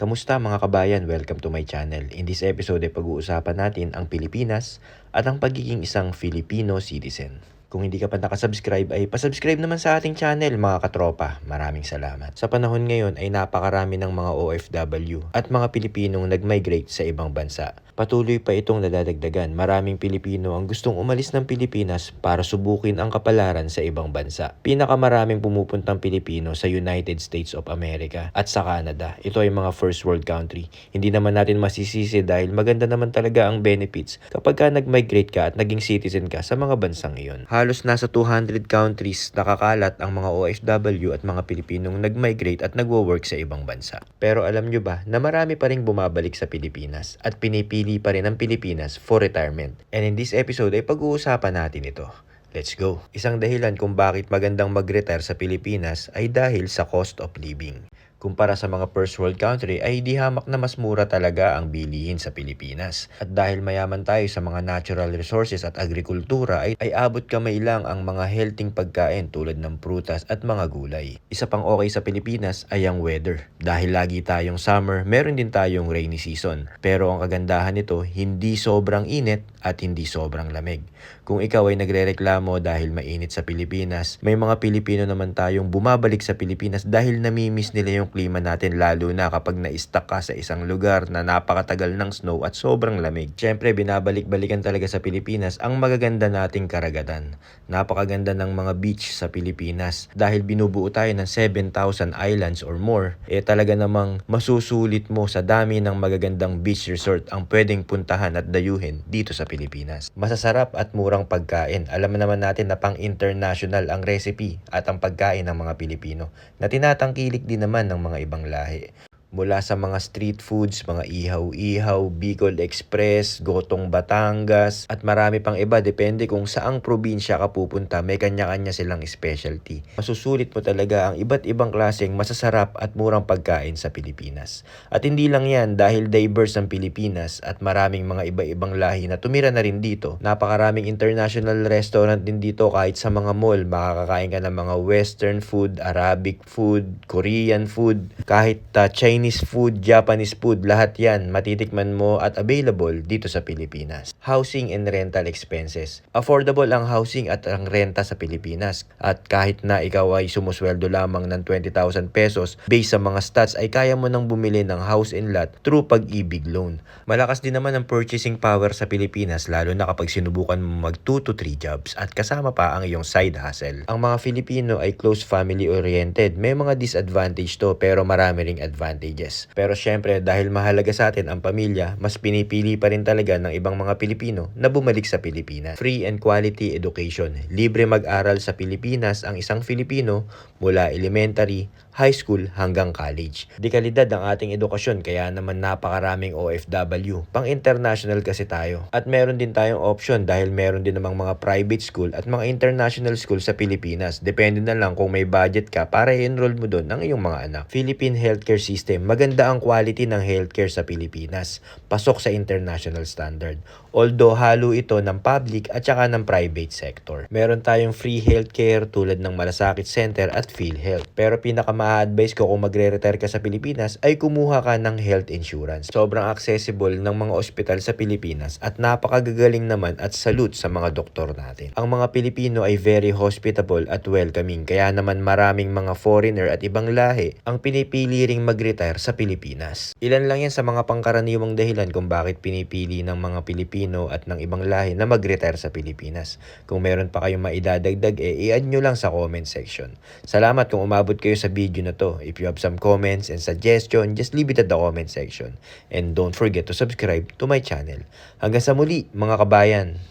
Kamusta mga kabayan? Welcome to my channel. In this episode ay pag-uusapan natin ang Pilipinas at ang pagiging isang Filipino citizen. Kung hindi ka pa nakasubscribe ay pasubscribe naman sa ating channel mga katropa. Maraming salamat. Sa panahon ngayon ay napakarami ng mga OFW at mga Pilipinong nag-migrate sa ibang bansa. Patuloy pa itong nadadagdagan. Maraming Pilipino ang gustong umalis ng Pilipinas para subukin ang kapalaran sa ibang bansa. Pinakamaraming pumupuntang Pilipino sa United States of America at sa Canada. Ito ay mga first world country. Hindi naman natin masisisi dahil maganda naman talaga ang benefits kapag ka nag-migrate ka at naging citizen ka sa mga bansang iyon. Halos nasa 200 countries nakakalat ang mga OFW at mga Pilipinong nag-migrate at nagwo-work sa ibang bansa. Pero alam nyo ba na marami pa ring bumabalik sa Pilipinas at pinipili pa rin ang Pilipinas for retirement. And in this episode ay pag-uusapan natin ito. Let's go! Isang dahilan kung bakit magandang mag-retire sa Pilipinas ay dahil sa cost of living. Kumpara sa mga first world country ay di hamak na mas mura talaga ang bilihin sa Pilipinas. At dahil mayaman tayo sa mga natural resources at agrikultura ay abot kamay lang ang mga healthy pagkain tulad ng prutas at mga gulay. Isa pang okay sa Pilipinas ay ang weather. Dahil lagi tayong summer, meron din tayong rainy season. Pero ang kagandahan nito, hindi sobrang init at hindi sobrang lamig. Kung ikaw ay nagrereklamo dahil mainit sa Pilipinas, may mga Pilipino naman tayong bumabalik sa Pilipinas dahil namimiss nila yung klima natin lalo na kapag na-stuck ka sa isang lugar na napakatagal ng snow at sobrang lamig. Siyempre, binabalik-balikan talaga sa Pilipinas ang magaganda nating karagatan. Napakaganda ng mga beach sa Pilipinas. Dahil binubuo tayo ng 7,000 islands or more, talaga namang masusulit mo sa dami ng magagandang beach resort ang pwedeng puntahan at dayuhin dito sa Pilipinas. Masasarap at murang pagkain. Alam naman natin na pang-international ang recipe at ang pagkain ng mga Pilipino na tinatangkilik din naman ng mga ibang lahi. Mula sa mga street foods, mga ihaw-ihaw, Bicol Express, Gotong Batangas, at marami pang iba depende kung saang probinsya ka pupunta, may kanya-kanya silang specialty. Masusulit mo talaga ang iba't ibang klaseng masasarap at murang pagkain sa Pilipinas. At hindi lang yan, dahil diverse ang Pilipinas at maraming mga iba-ibang lahi na tumira na rin dito. Napakaraming international restaurant din dito kahit sa mga mall. Makakakain ka ng mga western food, Arabic food, Korean food, kahit Chinese food, Japanese food, lahat yan matitikman mo at available dito sa Pilipinas. Housing and rental expenses. Affordable ang housing at ang renta sa Pilipinas. At kahit na ikaw ay sumusweldo lamang ng 20,000 pesos, based sa mga stats ay kaya mo nang bumili ng house and lot through Pag-ibig loan. Malakas din naman ang purchasing power sa Pilipinas lalo na kapag sinubukan mo mag 2 to 3 jobs at kasama pa ang iyong side hustle. Ang mga Filipino ay close family oriented. May mga disadvantage to pero marami ring advantage. Pero syempre dahil mahalaga sa atin ang pamilya, mas pinipili pa rin talaga ng ibang mga Pilipino na bumalik sa Pilipinas. Free and quality education. Libre mag-aral sa Pilipinas ang isang Filipino mula elementary, high school hanggang college. Di kalidad ang ating edukasyon kaya naman napakaraming OFW. Pang-international kasi tayo. At meron din tayong option dahil meron din namang mga private school at mga international school sa Pilipinas. Depende na lang kung may budget ka para i-enroll mo doon ang iyong mga anak. Philippine healthcare system. Maganda ang quality ng healthcare sa Pilipinas. Pasok sa international standard. Although halo ito ng public at saka ng private sector. Meron tayong free healthcare tulad ng Malasakit Center at PhilHealth. Pero pinaka-ma-advise ko kung magre-retire ka sa Pilipinas ay kumuha ka ng health insurance. Sobrang accessible ng mga ospital sa Pilipinas at napakagagaling naman at salute sa mga doktor natin. Ang mga Pilipino ay very hospitable at welcoming kaya naman maraming mga foreigner at ibang lahi ang pinipili ring mag-retire sa Pilipinas. Ilan lang yan sa mga pangkaraniwang dahilan kung bakit pinipili ng mga Pilipino at ng ibang lahi na mag-retire sa Pilipinas. Kung meron pa kayong maidadagdag i-add nyo lang sa comment section. Salamat kung umabot kayo sa video na to. If you have some comments and suggestion, just leave it at the comment section. And don't forget to subscribe to my channel. Hanggang sa muli mga kabayan!